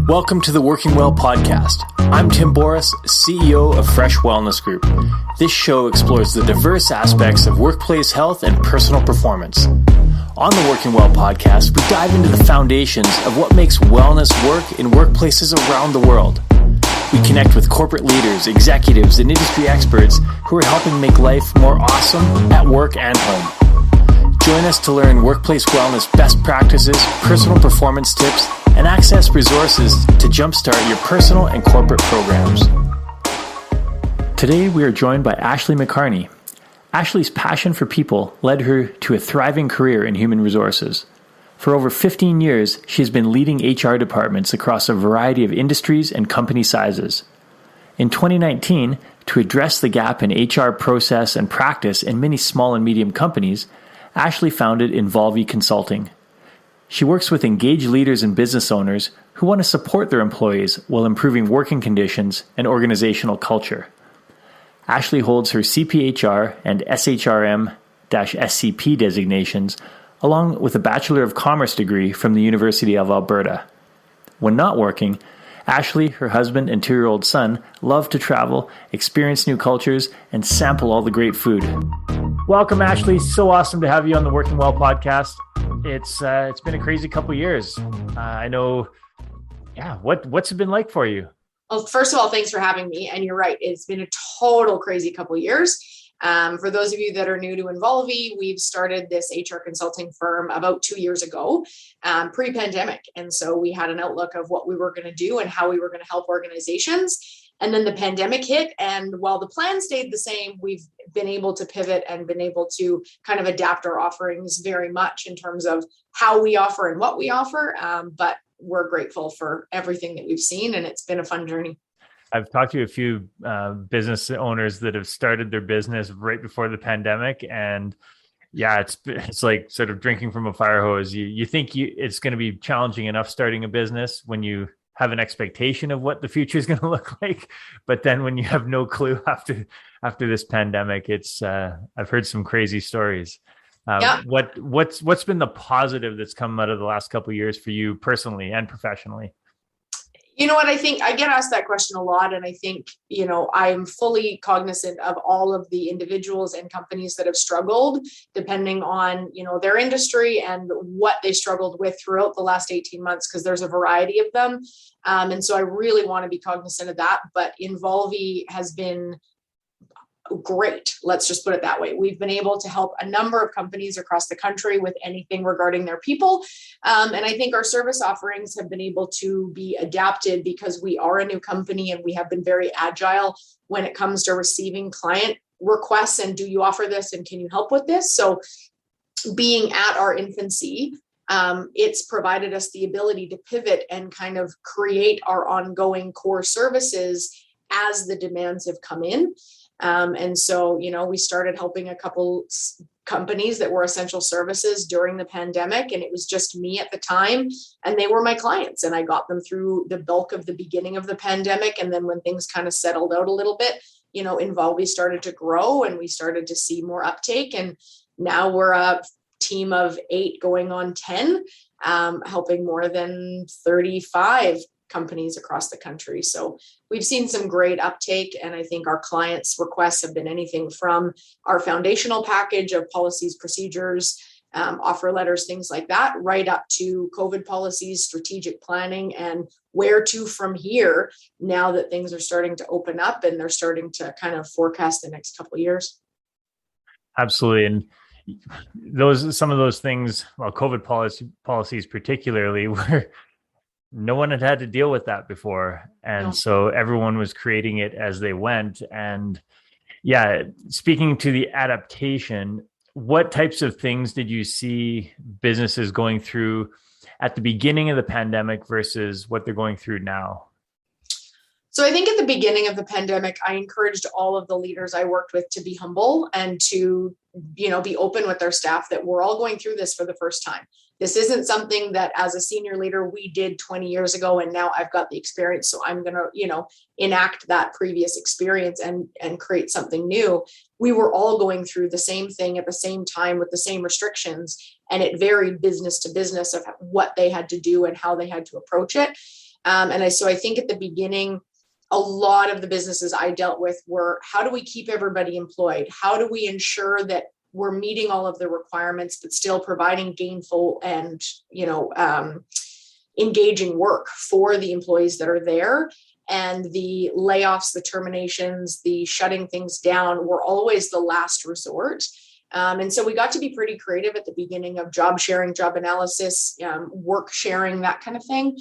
Welcome to the Working Well podcast. I'm Tim Boris, CEO of Fresh Wellness Group. This show explores the diverse aspects of workplace health and personal performance. On the Working Well podcast, we dive into the foundations of what makes wellness work in workplaces around the world. We connect with corporate leaders, executives, and industry experts who are helping make life more awesome at work and home. Join us to learn workplace wellness best practices, personal performance tips, and access resources to jumpstart your personal and corporate programs. Today, we are joined by Ashley McCarney. Ashley's passion for people led her to a thriving career in human resources. For over 15 years, she has been leading HR departments across a variety of industries and company sizes. In 2019, to address the gap in HR process and practice in many small and medium companies, Ashley founded Involvi Consulting. She works with engaged leaders and business owners who want to support their employees while improving working conditions and organizational culture. Ashley holds her CPHR and SHRM-SCP designations, along with a Bachelor of Commerce degree from the University of Alberta. When not working, Ashley, her husband, and 2-year-old son love to travel, experience new cultures, and sample all the great food. Welcome, Ashley. So awesome to have you on the Working Well podcast. It's been a crazy couple years. I know. Yeah. What's it been like for you? Well, first of all, thanks for having me. And you're right. It's been a total crazy couple years. For those of you that are new to Involvi, we've started this HR consulting firm about 2 years ago, pre-pandemic. And so we had an outlook of what we were going to do and how we were going to help organizations. And then the pandemic hit. And while the plan stayed the same, we've been able to pivot and been able to kind of adapt our offerings very much in terms of how we offer and what we offer. But we're grateful for everything that we've seen. And it's been a fun journey. I've talked to a few business owners that have started their business right before the pandemic. And yeah, it's like sort of drinking from a fire hose. You think it's going to be challenging enough starting a business when you have an expectation of what the future is going to look like. But then when you have no clue after this pandemic, I've heard some crazy stories. What's been the positive that's come out of the last couple of years for you personally and professionally? You know what, I think I get asked that question a lot. And I think, I'm fully cognizant of all of the individuals and companies that have struggled depending on, their industry and what they struggled with throughout the last 18 months, because there's a variety of them. And so I really want to be cognizant of that. But Involvi has been great. Let's just put it that way. We've been able to help a number of companies across the country with anything regarding their people. And I think our service offerings have been able to be adapted because we are a new company and we have been very agile when it comes to receiving client requests and do you offer this and can you help with this? So being at our infancy, it's provided us the ability to pivot and kind of create our ongoing core services as the demands have come in. And so, we started helping a couple companies that were essential services during the pandemic, and it was just me at the time, and they were my clients, and I got them through the bulk of the beginning of the pandemic. And then when things kind of settled out a little bit, Involvi started to grow and we started to see more uptake. And now we're a team of 8 going on 10, helping more than 35 companies across the country. So we've seen some great uptake. And I think our clients' requests have been anything from our foundational package of policies, procedures, offer letters, things like that, right up to COVID policies, strategic planning, and where to from here now that things are starting to open up and they're starting to kind of forecast the next couple of years. Absolutely. And some of those things, well, COVID policies particularly, were no one had to deal with that before. And so everyone was creating it as they went. And yeah, speaking to the adaptation, what types of things did you see businesses going through at the beginning of the pandemic versus what they're going through now? So I think at the beginning of the pandemic, I encouraged all of the leaders I worked with to be humble and to, be open with their staff that we're all going through this for the first time. This isn't something that as a senior leader we did 20 years ago, and now I've got the experience. So I'm going to, enact that previous experience and create something new. We were all going through the same thing at the same time with the same restrictions, and it varied business to business of what they had to do and how they had to approach it. So I think at the beginning, a lot of the businesses I dealt with were, how do we keep everybody employed? How do we ensure that we're meeting all of the requirements, but still providing gainful and, engaging work for the employees that are there? And the layoffs, the terminations, the shutting things down were always the last resort. And so we got to be pretty creative at the beginning of job sharing, job analysis, work sharing, that kind of thing.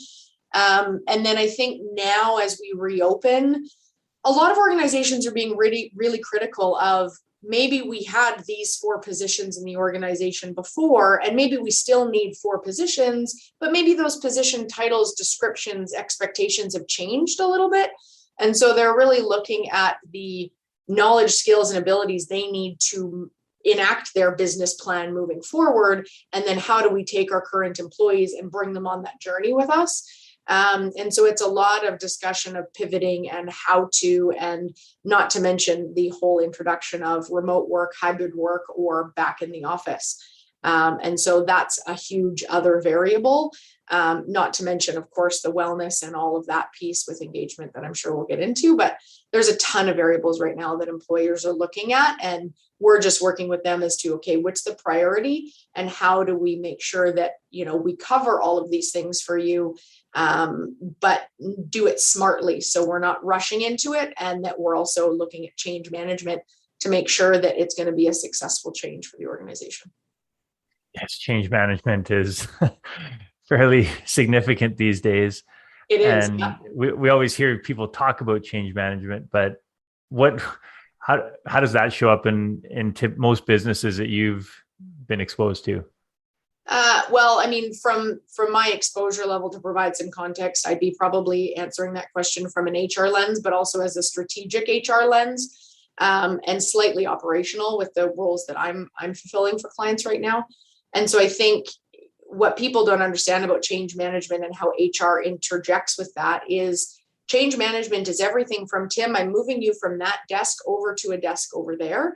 And then I think now as we reopen, a lot of organizations are being really, really critical of, maybe we had these 4 positions in the organization before, and maybe we still need 4 positions, but maybe those position titles, descriptions, expectations have changed a little bit. And so they're really looking at the knowledge, skills, and abilities they need to enact their business plan moving forward. And then how do we take our current employees and bring them on that journey with us? And so it's a lot of discussion of pivoting and how to, and not to mention the whole introduction of remote work, hybrid work, or back in the office. And so that's a huge other variable, not to mention, of course, the wellness and all of that piece with engagement that I'm sure we'll get into. But there's a ton of variables right now that employers are looking at, and we're just working with them as to, okay, what's the priority and how do we make sure that, we cover all of these things for you, but do it smartly. So we're not rushing into it, and that we're also looking at change management to make sure that it's going to be a successful change for the organization. Yes, change management is fairly significant these days. It is. And Yeah. we always hear people talk about change management, but how does that show up in most businesses that you've been exposed to? Well, I mean, from my exposure level, to provide some context, I'd be probably answering that question from an HR lens, but also as a strategic HR lens, and slightly operational with the roles that I'm fulfilling for clients right now. And so I think what people don't understand about change management and how HR interjects with that is, change management is everything from, Tim, I'm moving you from that desk over to a desk over there.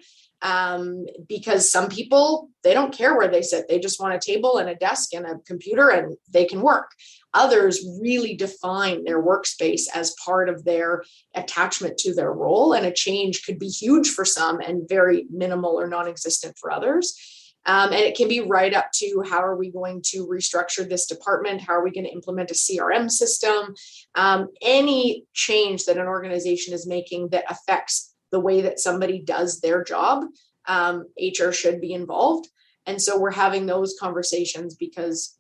Because some people, they don't care where they sit. They just want a table and a desk and a computer and they can work. Others really define their workspace as part of their attachment to their role. And a change could be huge for some and very minimal or non-existent for others. And it can be right up to, how are we going to restructure this department? How are we going to implement a CRM system? Any change that an organization is making that affects the way that somebody does their job, HR should be involved. And so we're having those conversations because,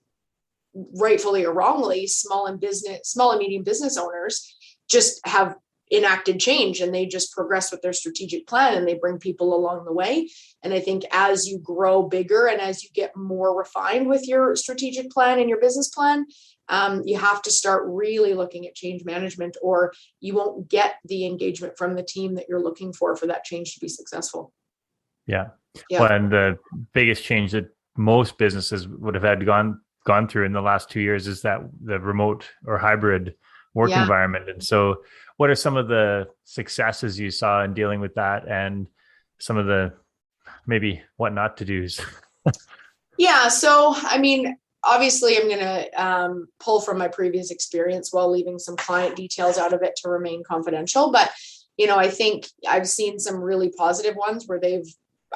rightfully or wrongly, small and medium business owners just have enacted change, and they just progress with their strategic plan and they bring people along the way. And I think as you grow bigger and as you get more refined with your strategic plan and your business plan, you have to start really looking at change management, or you won't get the engagement from the team that you're looking for that change to be successful. Yeah. Well, and the biggest change that most businesses would have had gone through in the last 2 years is that the remote or hybrid work environment. And so what are some of the successes you saw in dealing with that, and some of the maybe what not to do's? Yeah. So, I mean, obviously I'm going to pull from my previous experience while leaving some client details out of it to remain confidential. But, I think I've seen some really positive ones where they've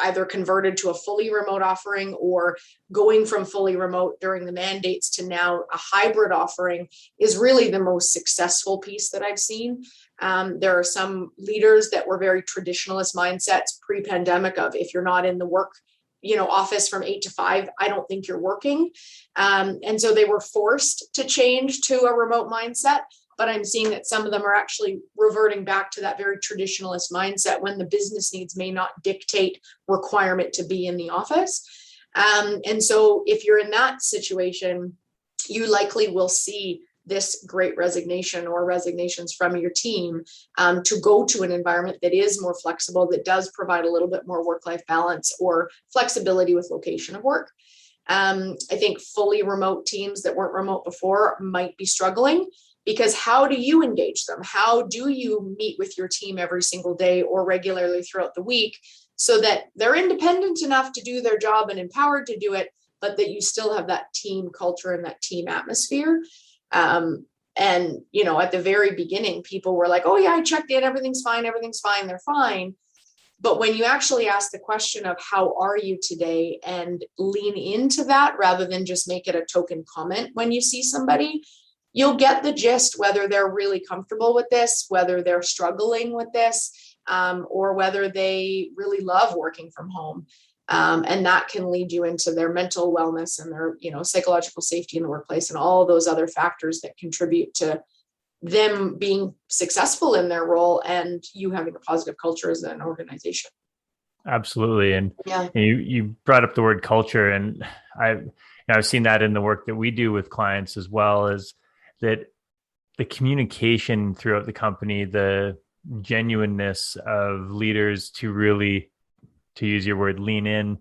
either converted to a fully remote offering, or going from fully remote during the mandates to now a hybrid offering is really the most successful piece that I've seen. There are some leaders that were very traditionalist mindsets pre-pandemic of, if you're not in the work office from 8 to 5, I don't think you're working. And so they were forced to change to a remote mindset. But I'm seeing that some of them are actually reverting back to that very traditionalist mindset when the business needs may not dictate requirement to be in the office. And so if you're in that situation, you likely will see this great resignation or resignations from your team to go to an environment that is more flexible, that does provide a little bit more work-life balance or flexibility with location of work. I think fully remote teams that weren't remote before might be struggling, because how do you engage them? How do you meet with your team every single day or regularly throughout the week so that they're independent enough to do their job and empowered to do it, but that you still have that team culture and that team atmosphere? And And, at the very beginning, people were like, oh yeah, I checked in, everything's fine, they're fine. But when you actually ask the question of how are you today and lean into that rather than just make it a token comment when you see somebody, you'll get the gist whether they're really comfortable with this, whether they're struggling with this, or whether they really love working from home. And that can lead you into their mental wellness and their, psychological safety in the workplace and all those other factors that contribute to them being successful in their role and you having a positive culture as an organization. Absolutely. And you brought up the word culture, and I've seen that in the work that we do with clients as well, is that the communication throughout the company, the genuineness of leaders to really, to use your word, lean in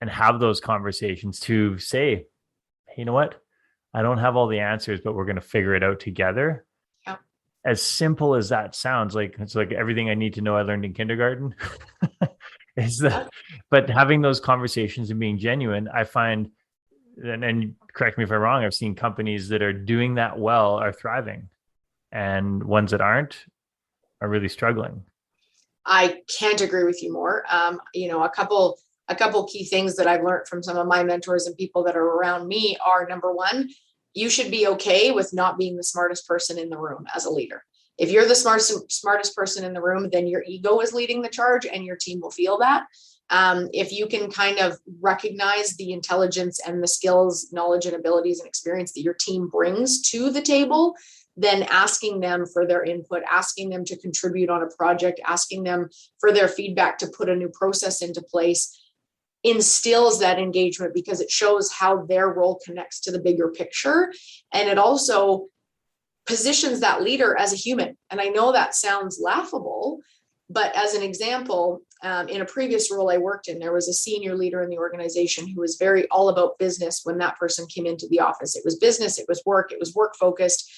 and have those conversations to say, hey, you know what? I don't have all the answers, but we're going to figure it out together. Yeah. As simple as that sounds, it's like everything I need to know I learned in kindergarten. But having those conversations and being genuine, I find, and correct me if I'm wrong, I've seen companies that are doing that well are thriving, and ones that aren't are really struggling. I can't agree with you more. A couple key things that I've learned from some of my mentors and people that are around me are, number one, you should be okay with not being the smartest person in the room as a leader. If you're the smartest person in the room, then your ego is leading the charge and your team will feel that. If you can kind of recognize the intelligence and the skills, knowledge, and abilities and experience that your team brings to the table, then asking them for their input, asking them to contribute on a project, asking them for their feedback to put a new process into place instills that engagement, because it shows how their role connects to the bigger picture. And it also positions that leader as a human. And I know that sounds laughable, but as an example, in a previous role I worked in, there was a senior leader in the organization who was very all about business when that person came into the office. It was business, it was work focused.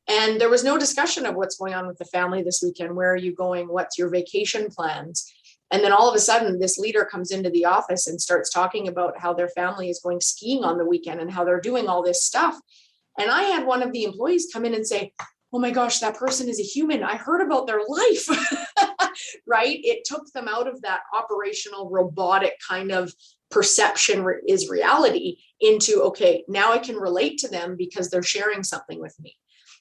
And there was no discussion of what's going on with the family this weekend. Where are you going? What's your vacation plans? And then all of a sudden, this leader comes into the office and starts talking about how their family is going skiing on the weekend and how they're doing all this stuff. And I had one of the employees come in and say, oh my gosh, that person is a human. I heard about their life, right? It took them out of that operational robotic kind of perception is reality into, okay, now I can relate to them because they're sharing something with me.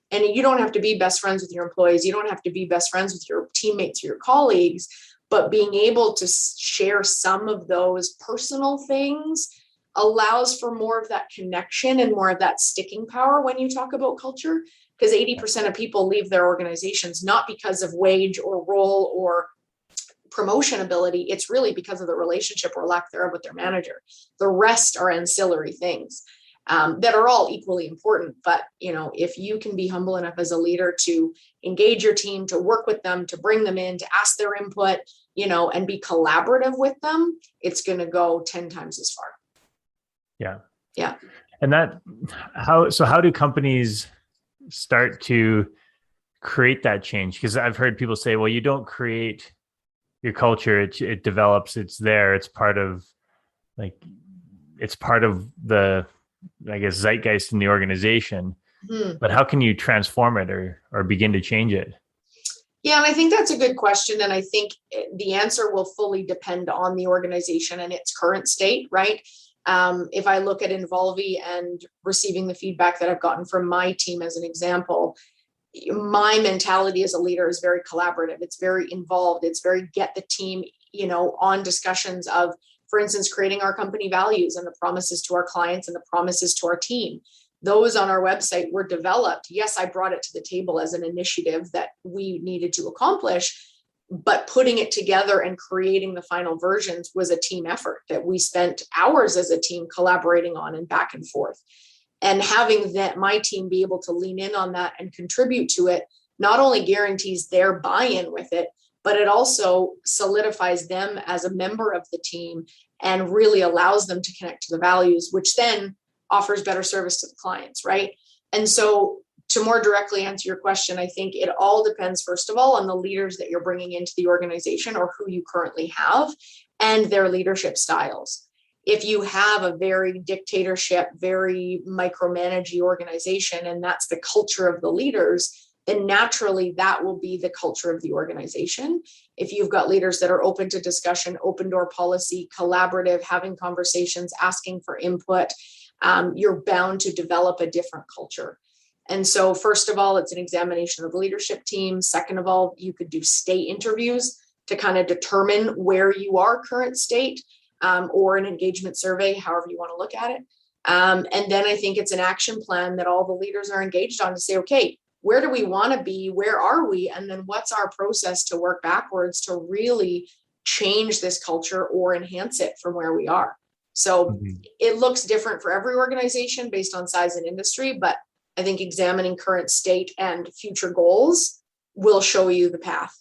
And you don't have to be best friends with your employees. You don't have to be best friends with your teammates or your colleagues, but being able to share some of those personal things allows for more of that connection and more of that sticking power when you talk about culture, because 80% of people leave their organizations not because of wage or role or promotion ability. It's really because of the relationship or lack thereof with their manager. The rest are ancillary things that are all equally important. But, if you can be humble enough as a leader to engage your team, to work with them, to bring them in, to ask their input, and be collaborative with them, it's going to go 10 times as far. Yeah. Yeah. And how do companies start to create that change? Because I've heard people say, well, you don't create your culture, it develops, it's there, it's part of the, I guess, zeitgeist in the organization. Mm-hmm. But how can you transform it or begin to change it? Yeah, and I think that's a good question. And I think the answer will fully depend on the organization and its current state, right? If I look at Involvi and receiving the feedback that I've gotten from my team as an example, my mentality as a leader is very collaborative. It's very involved. It's very get the team, on discussions of, for instance, creating our company values and the promises to our clients and the promises to our team. Those on our website were developed. Yes, I brought it to the table as an initiative that we needed to accomplish, but putting it together and creating the final versions was a team effort that we spent hours as a team collaborating on and back and forth. And having my team be able to lean in on that and contribute to it not only guarantees their buy-in with it, but it also solidifies them as a member of the team and really allows them to connect to the values, which then offers better service to the clients, right? And so to more directly answer your question, I think it all depends, first of all, on the leaders that you're bringing into the organization or who you currently have and their leadership styles. If you have a very dictatorship, very micromanagey organization, and that's the culture of the leaders, then naturally that will be the culture of the organization. If you've got leaders that are open to discussion, open door policy, collaborative, having conversations, asking for input, you're bound to develop a different culture. And so first of all, it's an examination of the leadership team. Second of all, you could do state interviews to kind of determine where you are current state, or an engagement survey, however you want to look at it. And then I think it's an action plan that all the leaders are engaged on to say, okay, where do we want to be? Where are we? And then what's our process to work backwards to really change this culture or enhance it from where we are? So it looks different for every organization based on size and industry, but I think examining current state and future goals will show you the path.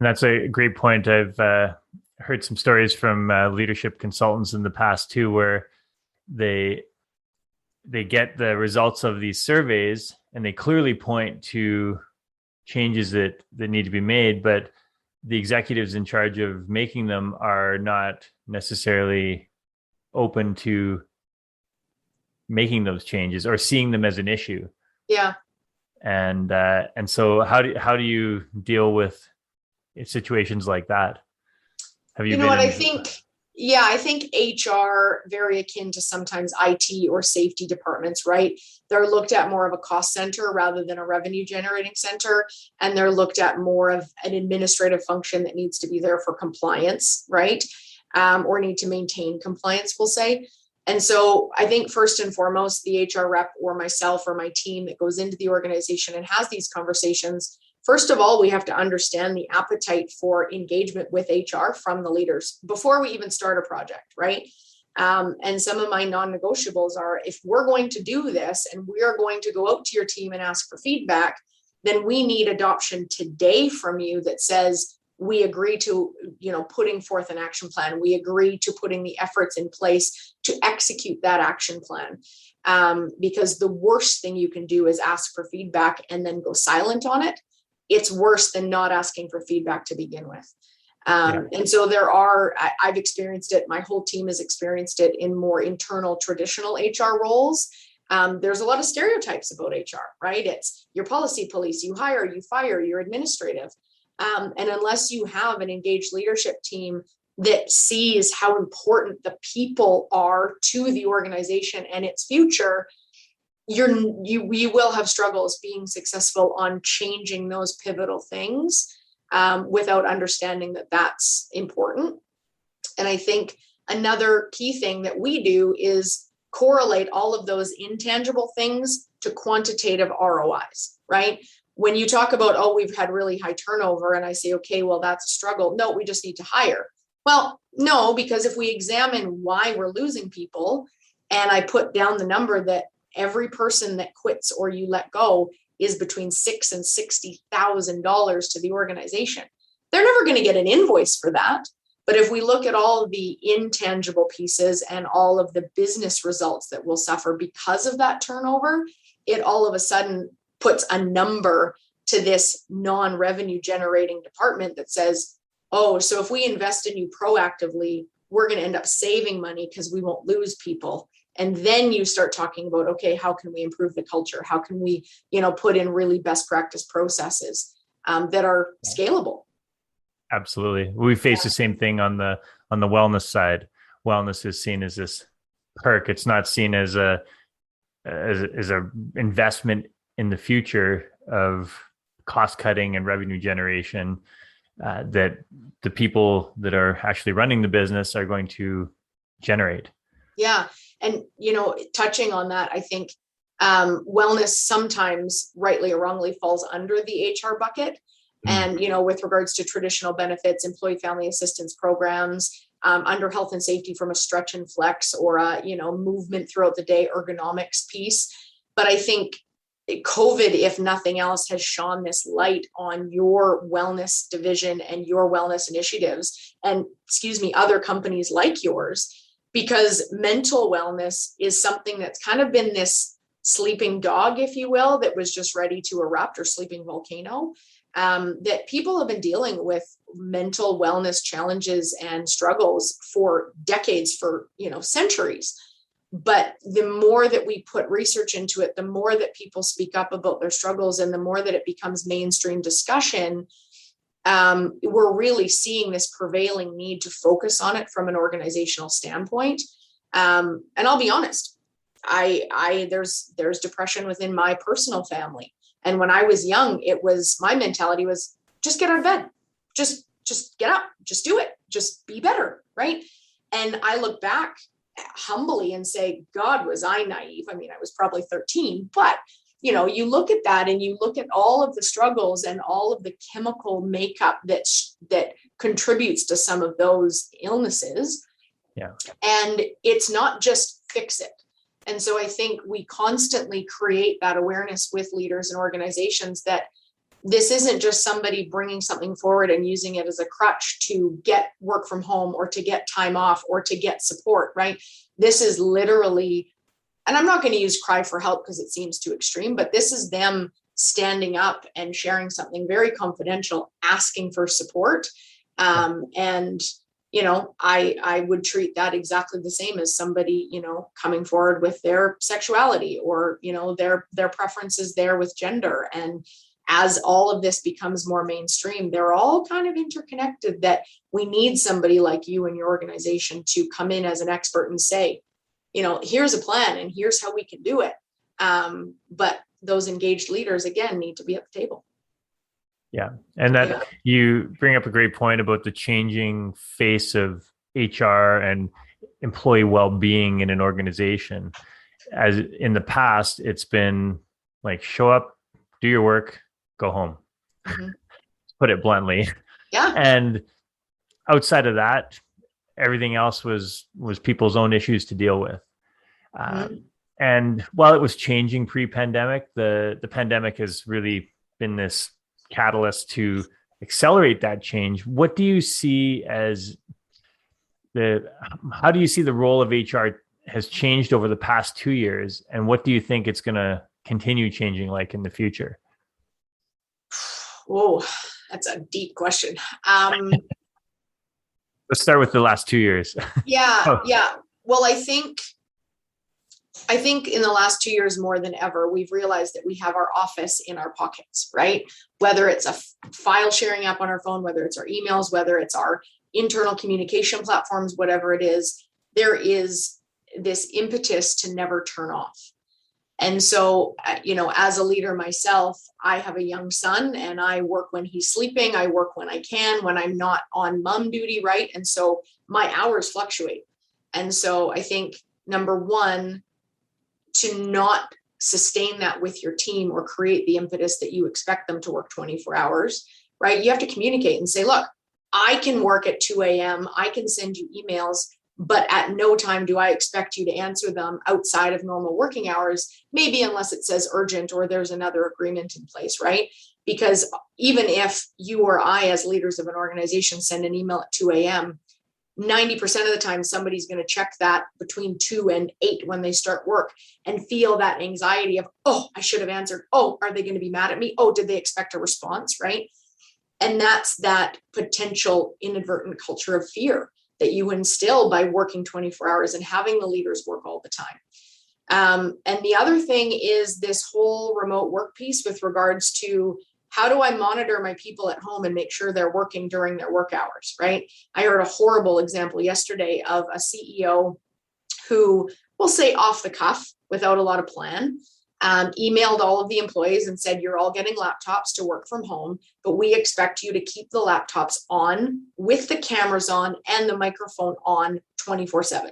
And that's a great point. I've heard some stories from leadership consultants in the past too, where they get the results of these surveys and they clearly point to changes that need to be made, but the executives in charge of making them are not necessarily open to making those changes or seeing them as an issue. Yeah. And so how do you deal with situations like that? Have you know what I think? Yeah, I think HR very akin to sometimes IT or safety departments, right? They're looked at more of a cost center rather than a revenue generating center. And they're looked at more of an administrative function that needs to be there for compliance, right? Or need to maintain compliance, we'll say. And so I think first and foremost, the HR rep or myself or my team that goes into the organization and has these conversations, first of all, we have to understand the appetite for engagement with HR from the leaders before we even start a project, right? And some of my non-negotiables are, if we're going to do this and we are going to go out to your team and ask for feedback, then we need adoption today from you that says, we agree to, putting forth an action plan. We agree to putting the efforts in place to execute that action plan. Because the worst thing you can do is ask for feedback and then go silent on it. It's worse than not asking for feedback to begin with. And so I've experienced it. My whole team has experienced it in more internal traditional HR roles. There's a lot of stereotypes about HR, right? It's your policy police, you hire, you fire, you're administrative. And unless you have an engaged leadership team that sees how important the people are to the organization and its future, you will have struggles being successful on changing those pivotal things without understanding that that's important. And I think another key thing that we do is correlate all of those intangible things to quantitative ROIs, right? When you talk about, we've had really high turnover, and I say, okay, well, that's a struggle. No, we just need to hire. Well, no, because if we examine why we're losing people, and I put down the number that every person that quits or you let go is between $6,000 and $60,000 to the organization, they're never going to get an invoice for that. But if we look at all of the intangible pieces and all of the business results that will suffer because of that turnover, it all of a sudden puts a number to this non-revenue generating department that says, so if we invest in you proactively, we're going to end up saving money because we won't lose people. And then you start talking about, okay, how can we improve the culture? How can we, put in really best practice processes that are scalable? Absolutely. We face the same thing on the wellness side. Wellness is seen as this perk. It's not seen as a investment in the future of cost cutting and revenue generation that the people that are actually running the business are going to generate. Yeah. And, touching on that, I think wellness sometimes rightly or wrongly falls under the HR bucket. And, with regards to traditional benefits, employee family assistance programs, under health and safety from a stretch and flex or a, movement throughout the day ergonomics piece. But I think COVID, if nothing else, has shone this light on your wellness division and your wellness initiatives and, other companies like yours, because mental wellness is something that's kind of been this sleeping dog, if you will, that was just ready to erupt, or sleeping volcano. That people have been dealing with mental wellness challenges and struggles for decades, for, centuries. But the more that we put research into it, the more that people speak up about their struggles, and the more that it becomes mainstream discussion, we're really seeing this prevailing need to focus on it from an organizational standpoint. And I'll be honest, there's depression within my personal family. And when I was young, my mentality was just get out of bed, just get up, just do it, just be better. Right. And I look back humbly and say, God, was I naive? I mean, I was probably 13, but you look at that and you look at all of the struggles and all of the chemical makeup that contributes to some of those illnesses. Yeah. And it's not just fix it. And so I think we constantly create that awareness with leaders and organizations that this isn't just somebody bringing something forward and using it as a crutch to get work from home, or to get time off, or to get support, right? This is literally, and I'm not going to use cry for help because it seems too extreme, but this is them standing up and sharing something very confidential, asking for support. And I would treat that exactly the same as somebody, coming forward with their sexuality, or, their preferences there with gender. And as all of this becomes more mainstream, they're all kind of interconnected, that we need somebody like you and your organization to come in as an expert and say, here's a plan and here's how we can do it. But those engaged leaders, again, need to be at the table. Yeah. And that you bring up a great point about the changing face of HR and employee well-being in an organization. As in the past, it's been like, show up, do your work, go home. Mm-hmm. Put it bluntly. Yeah. And outside of that, everything else was people's own issues to deal with. And while it was changing pre-pandemic, the pandemic has really been this catalyst to accelerate that change. What do you see as how do you see the role of HR has changed over the past 2 years? And what do you think it's going to continue changing like in the future? Oh, that's a deep question. Let's start with the last 2 years. Yeah. Well, I think in the last 2 years, more than ever, we've realized that we have our office in our pockets, right? Whether it's a file sharing app on our phone, whether it's our emails, whether it's our internal communication platforms, whatever it is, there is this impetus to never turn off. And so, as a leader myself, I have a young son and I work when he's sleeping. I work when I can, when I'm not on mom duty, right? And so my hours fluctuate. And so I think, number one, to not sustain that with your team or create the impetus that you expect them to work 24 hours, right? You have to communicate and say, look, I can work at 2 a.m. I can send you emails, but at no time do I expect you to answer them outside of normal working hours, maybe unless it says urgent or there's another agreement in place, right? Because even if you or I, as leaders of an organization, send an email at 2 a.m., 90% of the time, somebody's going to check that between 2 and 8 when they start work and feel that anxiety of, oh, I should have answered. Oh, are they going to be mad at me? Oh, did they expect a response? Right. And that's that potential inadvertent culture of fear that you instill by working 24 hours and having the leaders work all the time. And the other thing is this whole remote work piece with regards to, how do I monitor my people at home and make sure they're working during their work hours, right? I heard a horrible example yesterday of a CEO who, we'll say off the cuff, without a lot of plan, emailed all of the employees and said, you're all getting laptops to work from home, but we expect you to keep the laptops on with the cameras on and the microphone on 24/7.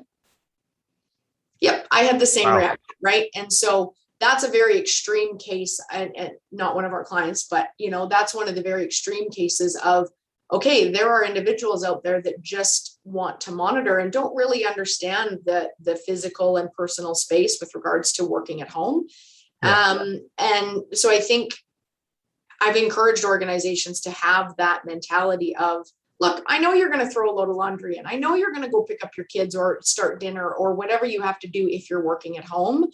Yep, I had the same reaction, right? And so that's a very extreme case, and not one of our clients, but that's one of the very extreme cases of, okay, there are individuals out there that just want to monitor and don't really understand the physical and personal space with regards to working at home. Yeah. And so I think I've encouraged organizations to have that mentality of, look, I know you're going to throw a load of laundry in. I know you're going to go pick up your kids or start dinner or whatever you have to do if you're working at home.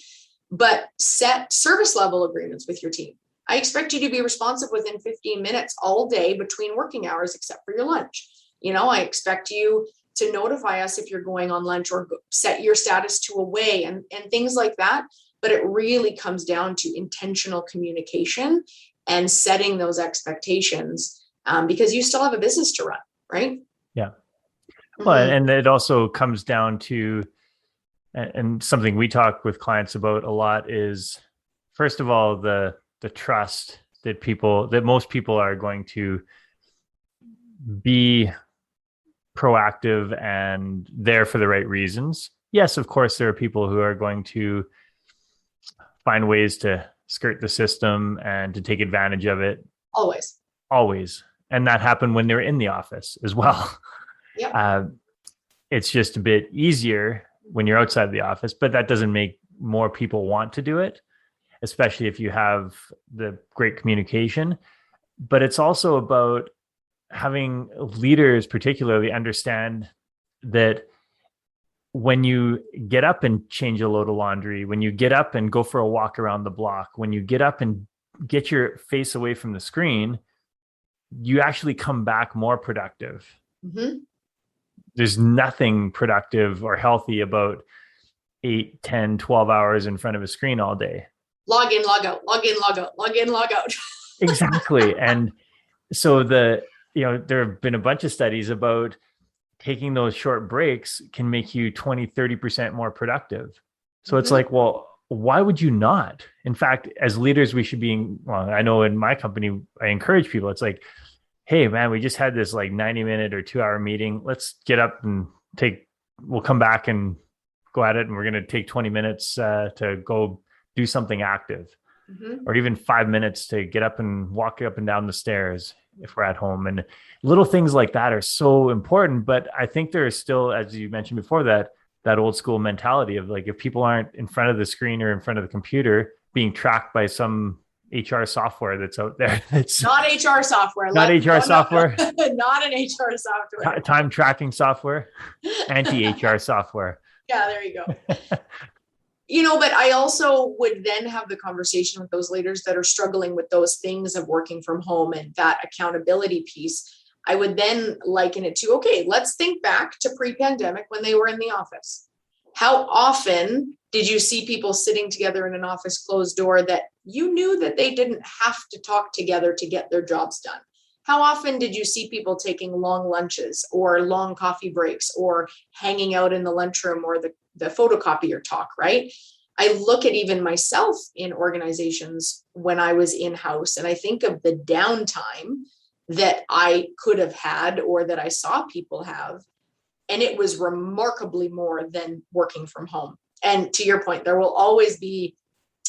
but set service level agreements with your team. I expect you to be responsive within 15 minutes all day between working hours, except for your lunch. I expect you to notify us if you're going on lunch, or set your status to away, and things like that. But it really comes down to intentional communication and setting those expectations, because you still have a business to run, right? Yeah. Well, and it also comes down to, and something we talk with clients about a lot is, first of all, the trust that most people are going to be proactive and there for the right reasons. Yes, of course, there are people who are going to find ways to skirt the system and to take advantage of it. Always. And that happened when they were in the office as well. Yep. It's just a bit easier when you're outside the office, but that doesn't make more people want to do it, especially if you have the great communication. But it's also about having leaders particularly understand that when you get up and change a load of laundry, when you get up and go for a walk around the block, when you get up and get your face away from the screen, you actually come back more productive. Mm-hmm. There's nothing productive or healthy about 8, 10, 12 hours in front of a screen all day. Log in, log out, log in, log out, log in, log out. Exactly. And so there have been a bunch of studies about taking those short breaks can make you 20, 30% more productive. So it's like, well, why would you not? In fact, as leaders, we should be, I know in my company, I encourage people. It's like, hey man, we just had this like 90-minute or 2-hour meeting. Let's get up and we'll come back and go at it. And we're going to take 20 minutes to go do something active, or even 5 minutes to get up and walk up and down the stairs if we're at home. And little things like that are so important. But I think there is still, as you mentioned before, that old school mentality of like, if people aren't in front of the screen or in front of the computer being tracked by some HR software that's out there. It's not HR software. Not HR software. Not an HR software. Time tracking software. Anti-HR software. Yeah, there you go. But I also would then have the conversation with those leaders that are struggling with those things of working from home and that accountability piece. I would then liken it to, okay, let's think back to pre-pandemic when they were in the office. How often did you see people sitting together in an office closed door that you knew that they didn't have to talk together to get their jobs done? How often did you see people taking long lunches or long coffee breaks or hanging out in the lunchroom or the photocopier talk, right? I look at even myself in organizations when I was in-house, and I think of the downtime that I could have had or that I saw people have. And it was remarkably more than working from home. And to your point, there will always be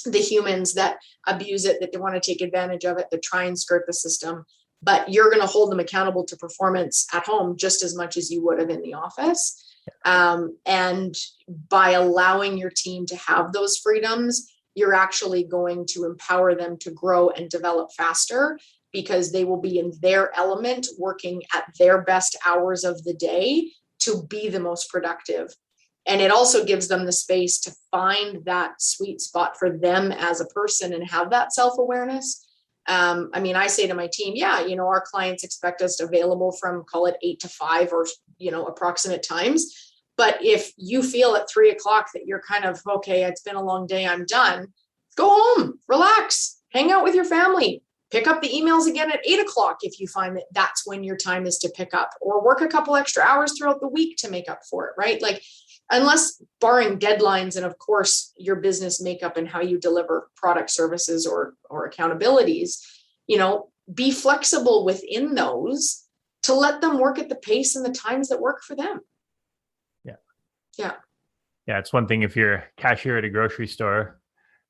the humans that abuse it, that they want to take advantage of it, that try and skirt the system. But you're going to hold them accountable to performance at home just as much as you would have in the office. And by allowing your team to have those freedoms, you're actually going to empower them to grow and develop faster, because they will be in their element, working at their best hours of the day to be the most productive. And it also gives them the space to find that sweet spot for them as a person and have that self-awareness. I say to my team, our clients expect us available from, call it 8 to 5 or, approximate times. But if you feel at 3 o'clock that you're kind of, okay, it's been a long day, I'm done, go home, relax, hang out with your family, pick up the emails again at 8 o'clock if you find that that's when your time is to pick up, or work a couple extra hours throughout the week to make up for it, right? Like, unless barring deadlines and of course your business makeup and how you deliver product services or accountabilities, be flexible within those to let them work at the pace and the times that work for them. Yeah. It's one thing if you're a cashier at a grocery store,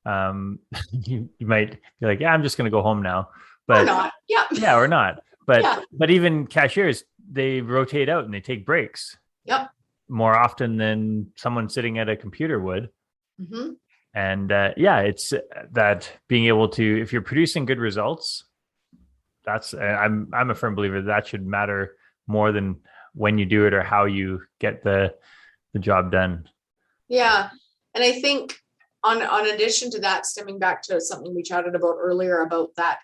you might be like, I'm just going to go home now, but or not. Or not. But even cashiers, they rotate out and they take breaks. Yep. More often than someone sitting at a computer would. Mm-hmm. And it's that being able to, if you're producing good results, I'm a firm believer that should matter more than when you do it or how you get the job done. Yeah. And I think on addition to that, stemming back to something we chatted about earlier about that,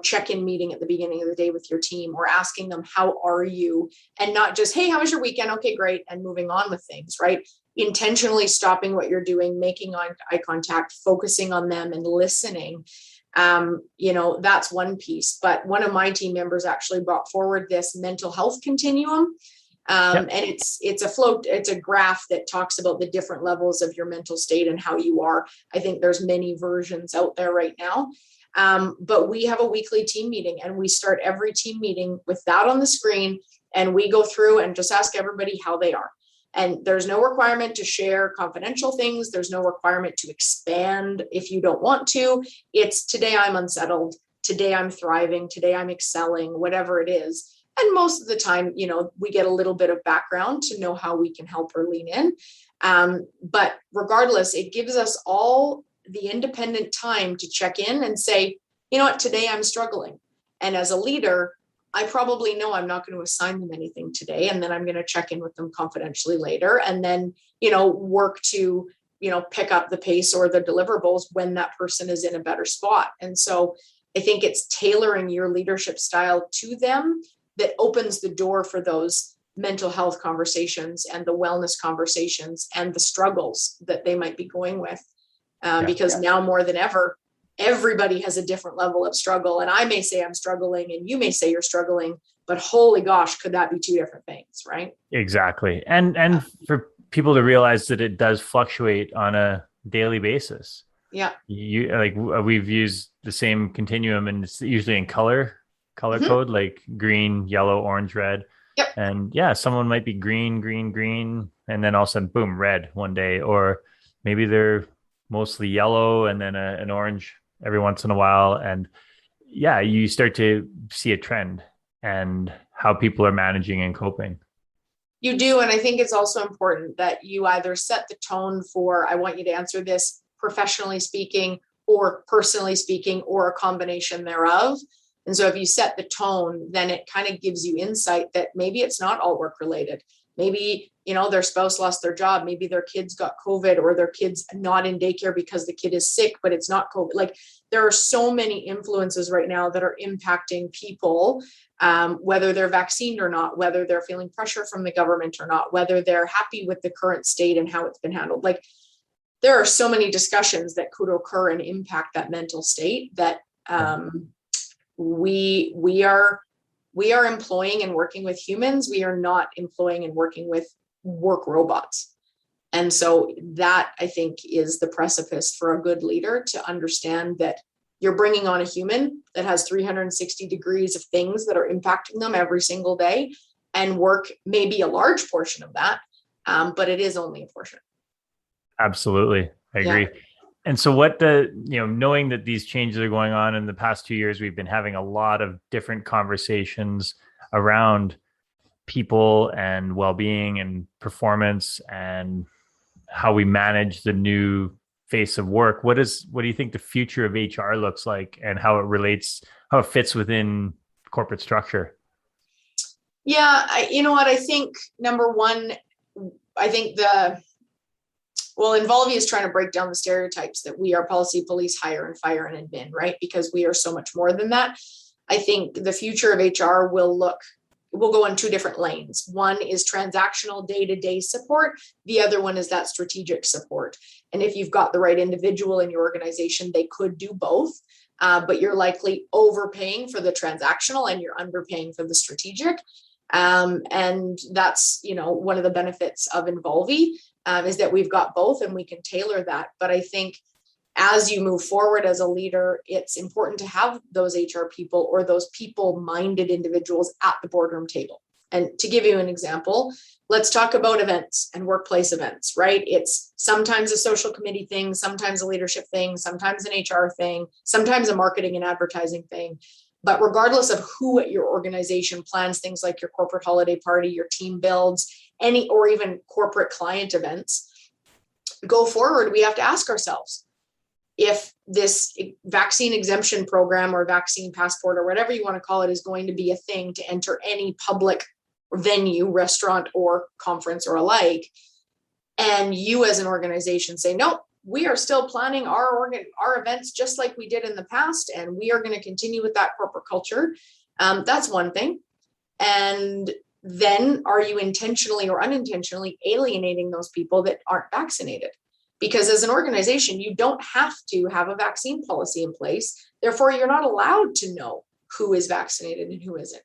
check-in meeting at the beginning of the day with your team, or asking them, how are you? And not just, hey, how was your weekend? Okay, great. And moving on with things, right? Intentionally stopping what you're doing, making eye contact, focusing on them and listening. That's one piece. But one of my team members actually brought forward this mental health continuum. And it's a graph that talks about the different levels of your mental state and how you are. I think there's many versions out there right now. But we have a weekly team meeting, and we start every team meeting with that on the screen, and we go through and just ask everybody how they are. And there's no requirement to share confidential things. There's no requirement to expand if you don't want to. It's today I'm unsettled. Today I'm thriving. Today I'm excelling, whatever it is. And most of the time, we get a little bit of background to know how we can help or lean in. But regardless, it gives us all the independent time to check in and say, you know what, today I'm struggling. And as a leader, I probably know I'm not going to assign them anything today. And then I'm going to check in with them confidentially later. And then, work to, pick up the pace or the deliverables when that person is in a better spot. And so I think it's tailoring your leadership style to them that opens the door for those mental health conversations and the wellness conversations and the struggles that they might be going with. Because now more than ever, everybody has a different level of struggle. And I may say I'm struggling and you may say you're struggling, but holy gosh, could that be two different things, right? Exactly. And for people to realize that it does fluctuate on a daily basis. Yeah. We've used the same continuum, and it's usually in color code, like green, yellow, orange, red. Yep. And someone might be green, and then all of a sudden, boom, red one day, or maybe they're mostly yellow and then an orange every once in a while. And you start to see a trend and how people are managing and coping. You do. And I think it's also important that you either set the tone for, I want you to answer this professionally speaking or personally speaking, or a combination thereof. And so if you set the tone, then it kind of gives you insight that maybe it's not all work related. Maybe, their spouse lost their job. Maybe their kids got COVID, or their kid's not in daycare because the kid is sick, but it's not COVID. Like, there are so many influences right now that are impacting people, whether they're vaccinated or not, whether they're feeling pressure from the government or not, whether they're happy with the current state and how it's been handled. Like, there are so many discussions that could occur and impact that mental state that we are employing and working with humans. We are not employing and working with work robots. And so that, I think, is the precipice for a good leader to understand that you're bringing on a human that has 360 degrees of things that are impacting them every single day, and work may be a large portion of that, but it is only a portion. Absolutely. I agree. Yeah. And so knowing that these changes are going on in the past 2 years, we've been having a lot of different conversations around people and well-being and performance and how we manage the new face of work. What do you think the future of HR looks like, and how it fits within corporate structure? Yeah. I think number one, Involvy is trying to break down the stereotypes that we are policy, police, hire and fire and admin, right? Because we are so much more than that. I think the future of HR will go in two different lanes. One is transactional day-to-day support. The other one is that strategic support. And if you've got the right individual in your organization, they could do both, but you're likely overpaying for the transactional and you're underpaying for the strategic. And that's, one of the benefits of Involvy is that we've got both and we can tailor that. But I think as you move forward as a leader, it's important to have those HR people or those people-minded individuals at the boardroom table. And to give you an example, let's talk about events and workplace events, right? It's sometimes a social committee thing, sometimes a leadership thing, sometimes an HR thing, sometimes a marketing and advertising thing. But regardless of who at your organization plans things like your corporate holiday party, your team builds, or even corporate client events, go forward, we have to ask ourselves, if this vaccine exemption program or vaccine passport or whatever you want to call it is going to be a thing to enter any public venue, restaurant or conference or alike, and you as an organization say, nope, we are still planning our events just like we did in the past, and we are going to continue with that corporate culture. That's one thing. And then are you intentionally or unintentionally alienating those people that aren't vaccinated? Because as an organization, you don't have to have a vaccine policy in place. Therefore, you're not allowed to know who is vaccinated and who isn't.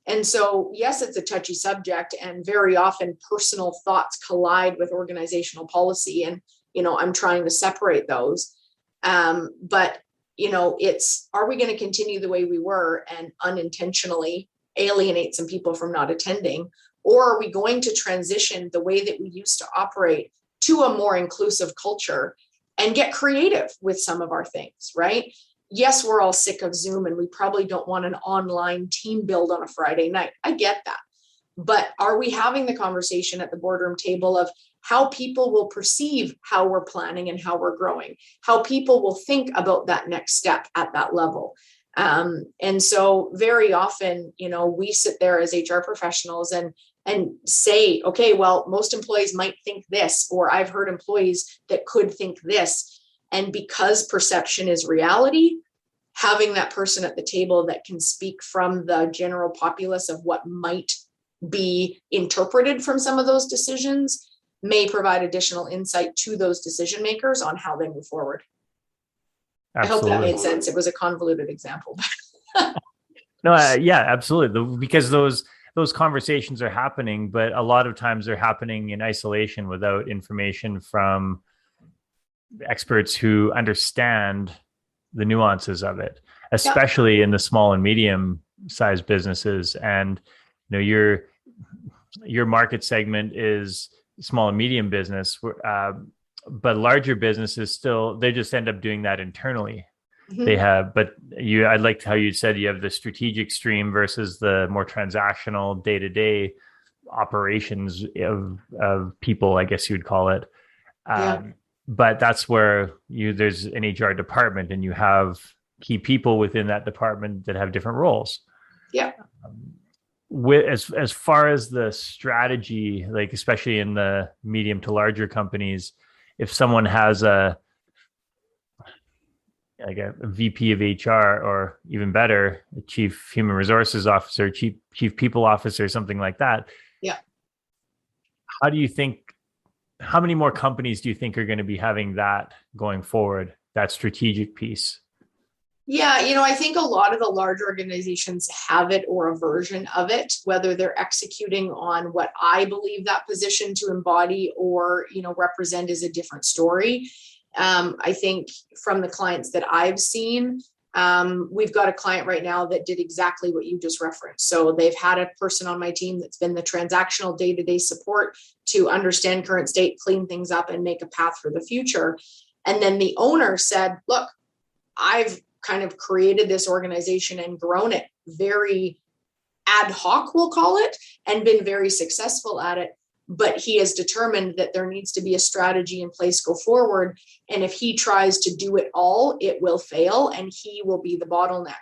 And so, yes, it's a touchy subject, and very often personal thoughts collide with organizational policy. And, I'm trying to separate those. But, are we going to continue the way we were and unintentionally alienate some people from not attending? Or are we going to transition the way that we used to operate to a more inclusive culture and get creative with some of our things, right? Yes, we're all sick of Zoom and we probably don't want an online team build on a Friday night. I get that. But are we having the conversation at the boardroom table of how people will perceive how we're planning and how we're growing, how people will think about that next step at that level? And so very often, we sit there as HR professionals and say, okay, well, most employees might think this, or I've heard employees that could think this. And because perception is reality, having that person at the table that can speak from the general populace of what might be interpreted from some of those decisions may provide additional insight to those decision makers on how they move forward. Absolutely. I hope that made sense. It was a convoluted example. No, yeah, absolutely. Because those conversations are happening, but a lot of times they're happening in isolation without information from experts who understand the nuances of it, especially in the small and medium sized businesses. And your market segment is small and medium business, but larger businesses they just end up doing that internally. Mm-hmm. They have, but I liked how you said you have the strategic stream versus the more transactional day-to-day operations of people, I guess you would call it. But that's where there's an HR department and you have key people within that department that have different roles. Yeah. As far as the strategy, like especially in the medium to larger companies, if someone has a VP of HR, or even better, a chief human resources officer, chief people officer, something like that. Yeah. How many more companies do you think are going to be having that going forward, that strategic piece? Yeah, I think a lot of the large organizations have it or a version of it, whether they're executing on what I believe that position to embody or, represent is a different story. I think from the clients that I've seen, we've got a client right now that did exactly what you just referenced. So they've had a person on my team that's been the transactional day-to-day support to understand current state, clean things up, and make a path for the future. And then the owner said, look, I've kind of created this organization and grown it very ad hoc, we'll call it, and been very successful at it. But he has determined that there needs to be a strategy in place go forward. And if he tries to do it all, it will fail and he will be the bottleneck.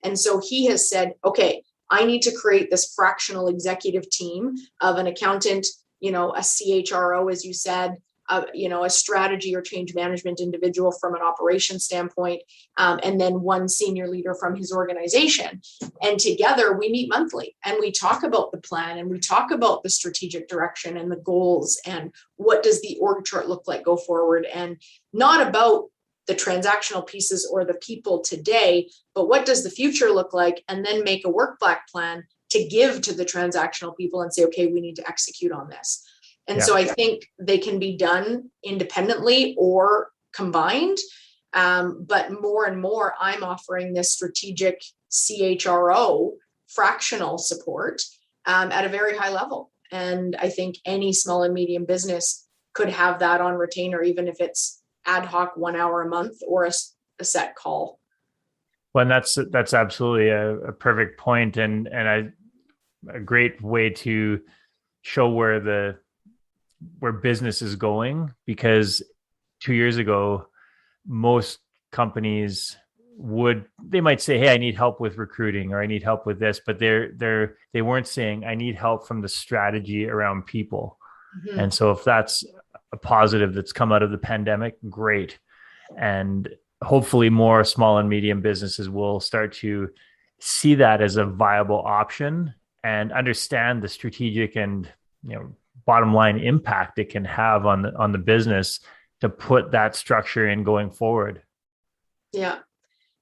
And so he has said, okay, I need to create this fractional executive team of an accountant, a CHRO, as you said, a strategy or change management individual from an operations standpoint, and then one senior leader from his organization. And together we meet monthly and we talk about the plan and we talk about the strategic direction and the goals and what does the org chart look like go forward, and not about the transactional pieces or the people today, but what does the future look like, and then make a work back plan to give to the transactional people and say, okay, we need to execute on this. And so I think they can be done independently or combined. But more and more, I'm offering this strategic CHRO fractional support at a very high level. And I think any small and medium business could have that on retainer, even if it's ad hoc 1 hour a month or a set call. Well, and that's absolutely a perfect point, and a great way to show where business is going, because 2 years ago, most companies they might say, hey, I need help with recruiting, or I need help with this, but they weren't saying I need help from the strategy around people. Mm-hmm. And so if that's a positive that's come out of the pandemic, great. And hopefully more small and medium businesses will start to see that as a viable option and understand the strategic and, bottom line impact it can have on the business to put that structure in going forward. Yeah.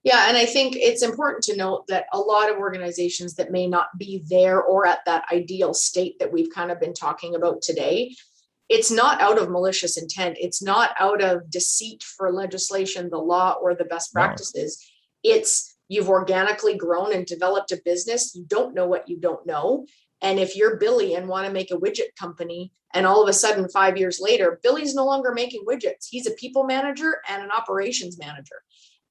Yeah. And I think it's important to note that a lot of organizations that may not be there or at that ideal state that we've kind of been talking about today, it's not out of malicious intent. It's not out of deceit for legislation, the law, or the best practices. No. It's you've organically grown and developed a business. You don't know what you don't know. And if you're Billy and want to make a widget company, and all of a sudden 5 years later, Billy's no longer making widgets. He's a people manager and an operations manager.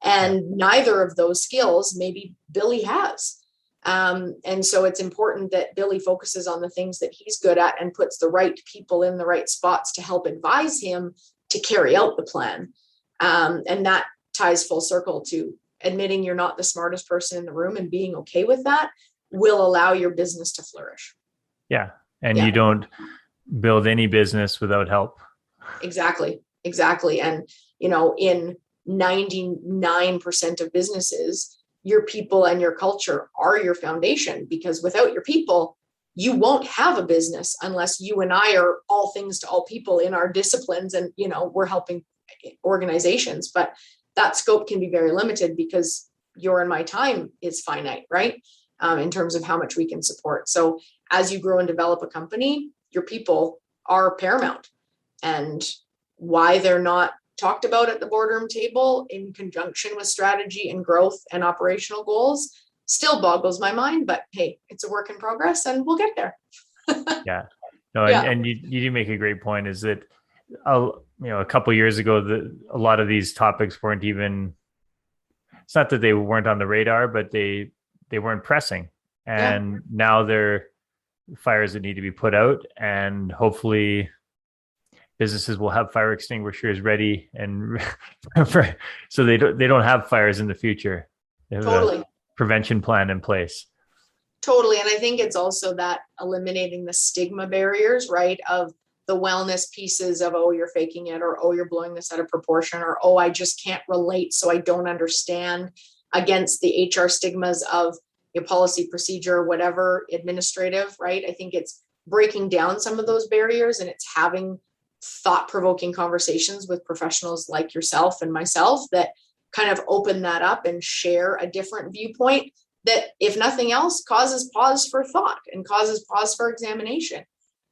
And neither of those skills maybe Billy has. And so it's important that Billy focuses on the things that he's good at and puts the right people in the right spots to help advise him to carry out the plan. And that ties full circle to admitting you're not the smartest person in the room, and being okay with that will allow your business to flourish. Yeah. And you don't build any business without help. Exactly. And, in 99% of businesses, your people and your culture are your foundation, because without your people, you won't have a business unless you and I are all things to all people in our disciplines. And, we're helping organizations, but that scope can be very limited because your and my time is finite, right? In terms of how much we can support. So as you grow and develop a company, your people are paramount, and why they're not talked about at the boardroom table in conjunction with strategy and growth and operational goals still boggles my mind, but hey, it's a work in progress and we'll get there. And you do make a great point, is that, a couple of years ago, a lot of these topics weren't even, it's not that they weren't on the radar, but they weren't pressing. And now they're fires that need to be put out, and hopefully businesses will have fire extinguishers ready and so they don't have fires in the future. They have a prevention plan in place. Totally. And I think it's also that eliminating the stigma barriers, right? Of the wellness pieces of, oh, you're faking it, or, oh, you're blowing this out of proportion, or, oh, I just can't relate, so I don't understand, against the HR stigmas of your policy, procedure, whatever, administrative, right? I think it's breaking down some of those barriers, and it's having thought-provoking conversations with professionals like yourself and myself that kind of open that up and share a different viewpoint that, if nothing else, causes pause for thought and causes pause for examination.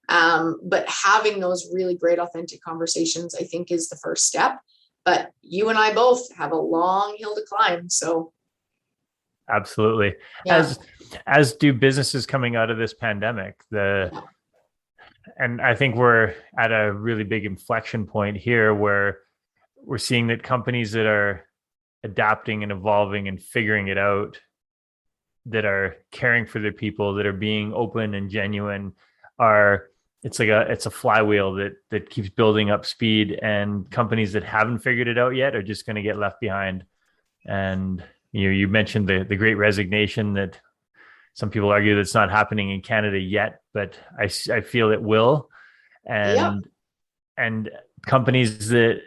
But having those really great, authentic conversations, I think, is the first step. But you and I both have a long hill to climb. So absolutely. As do businesses coming out of this pandemic. And I think we're at a really big inflection point here where we're seeing that companies that are adapting and evolving and figuring it out, that are caring for their people, that are being open and genuine, it's a flywheel that keeps building up speed, and companies that haven't figured it out yet are just going to get left behind. And you mentioned the great resignation, that some people argue that's not happening in Canada yet, but I feel it will. And companies that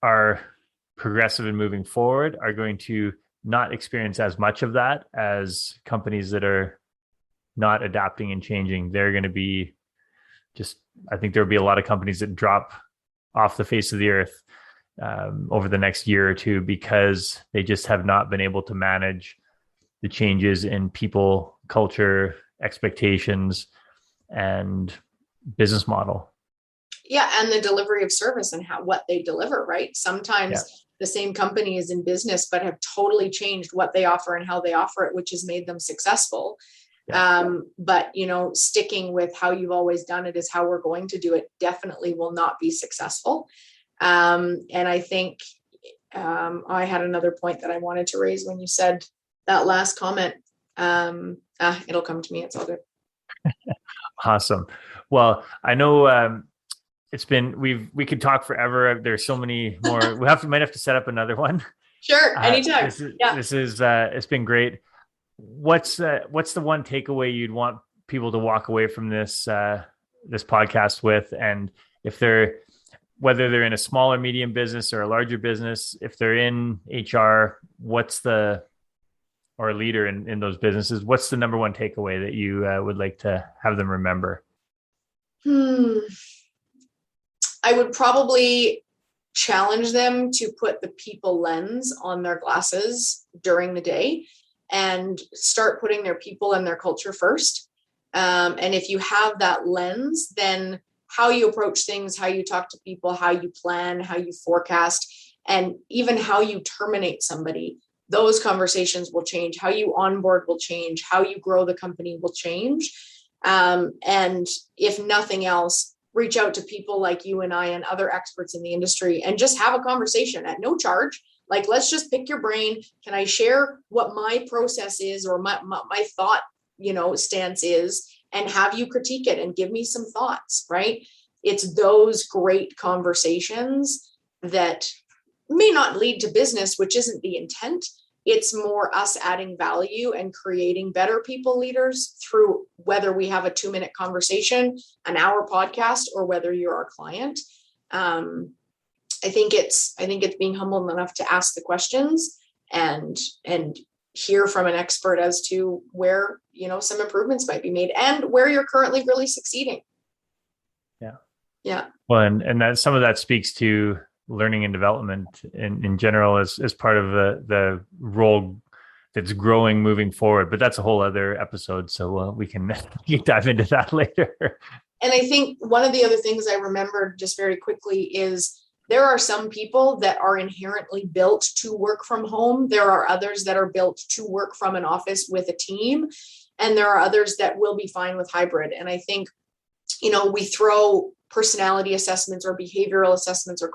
are progressive and moving forward are going to not experience as much of that as companies that are not adapting and changing. They're going to be I think there'll be a lot of companies that drop off the face of the earth over the next year or two, because they just have not been able to manage the changes in people, culture, expectations, and business model. Yeah, and the delivery of service and what they deliver, right? Sometimes the same company is in business, but have totally changed what they offer and how they offer it, which has made them successful. But, sticking with how you've always done it is how we're going to do it definitely will not be successful. And I think I had another point that I wanted to raise when you said that last comment. It'll come to me. It's all good. Awesome. Well, I know it's been, we could talk forever. There's so many more. Might have to set up another one. Sure. Anytime. This is it's been great. What's the one takeaway you'd want people to walk away from this podcast with? And if they're whether they're in a small or medium business or a larger business, if they're in HR, or a leader in those businesses, what's the number one takeaway that you would like to have them remember? I would probably challenge them to put the people lens on their glasses during the day and start putting their people and their culture first. And if you have that lens, then how you approach things, how you talk to people, how you plan, how you forecast, and even how you terminate somebody, those conversations will change. How you onboard will change. How you grow the company will change. And if nothing else, reach out to people like you and I and other experts in the industry and just have a conversation at no charge. Like, let's just pick your brain. Can I share what my process is or my thought, stance is, and have you critique it and give me some thoughts, right? It's those great conversations that may not lead to business, which isn't the intent. It's more us adding value and creating better people leaders through whether we have a 2-minute conversation, an hour podcast, or whether you're our client. I think it's being humble enough to ask the questions and hear from an expert as to where, some improvements might be made and where you're currently really succeeding. Yeah. Yeah. Well, and that some of that speaks to learning and development in general as part of the role that's growing moving forward. But that's a whole other episode. So we can dive into that later. And I think one of the other things I remembered just very quickly is there are some people that are inherently built to work from home. There are others that are built to work from an office with a team. And there are others that will be fine with hybrid. And I think, we throw personality assessments or behavioral assessments or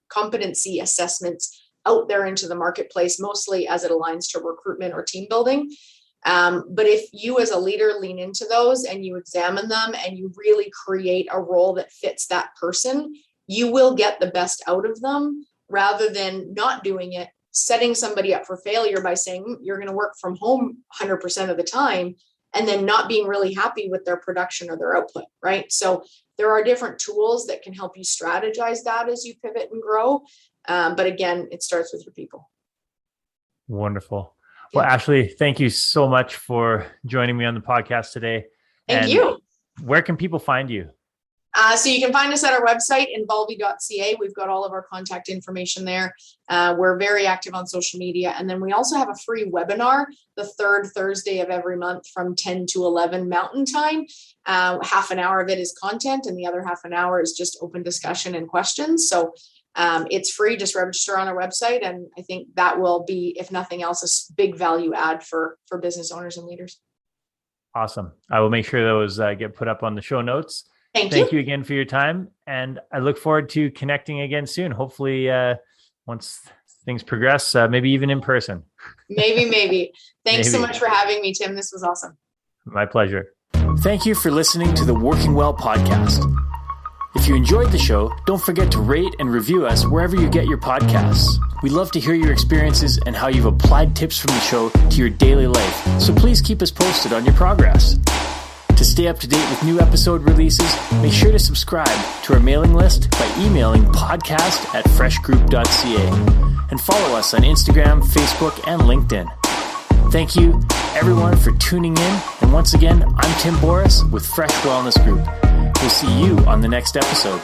competency assessments out there into the marketplace, mostly as it aligns to recruitment or team building. But if you as a leader lean into those and you examine them and you really create a role that fits that person, you will get the best out of them rather than not doing it, setting somebody up for failure by saying you're going to work from home 100% of the time and then not being really happy with their production or their output, right? So there are different tools that can help you strategize that as you pivot and grow. But again, it starts with your people. Wonderful. Well, Ashley, thank you so much for joining me on the podcast today. Thank you. Where can people find you? So you can find us at our website, involvi.ca. We've got all of our contact information there. We're very active on social media. And then we also have a free webinar the third Thursday of every month from 10 to 11 Mountain Time. Half an hour of it is content and the other half an hour is just open discussion and questions. So it's free. Just register on our website. And I think that will be, if nothing else, a big value add for business owners and leaders. Awesome. I will make sure those get put up on the show notes. Thank you again for your time. And I look forward to connecting again soon. Hopefully, once things progress, maybe even in person. Maybe. Thanks so much for having me, Tim. This was awesome. My pleasure. Thank you for listening to the Working Well podcast. If you enjoyed the show, don't forget to rate and review us wherever you get your podcasts. We love to hear your experiences and how you've applied tips from the show to your daily life. So please keep us posted on your progress. To stay up to date with new episode releases, make sure to subscribe to our mailing list by emailing podcast@freshgroup.ca and follow us on Instagram, Facebook, and LinkedIn. Thank you, everyone, for tuning in. And once again, I'm Tim Boris with Fresh Wellness Group. We'll see you on the next episode.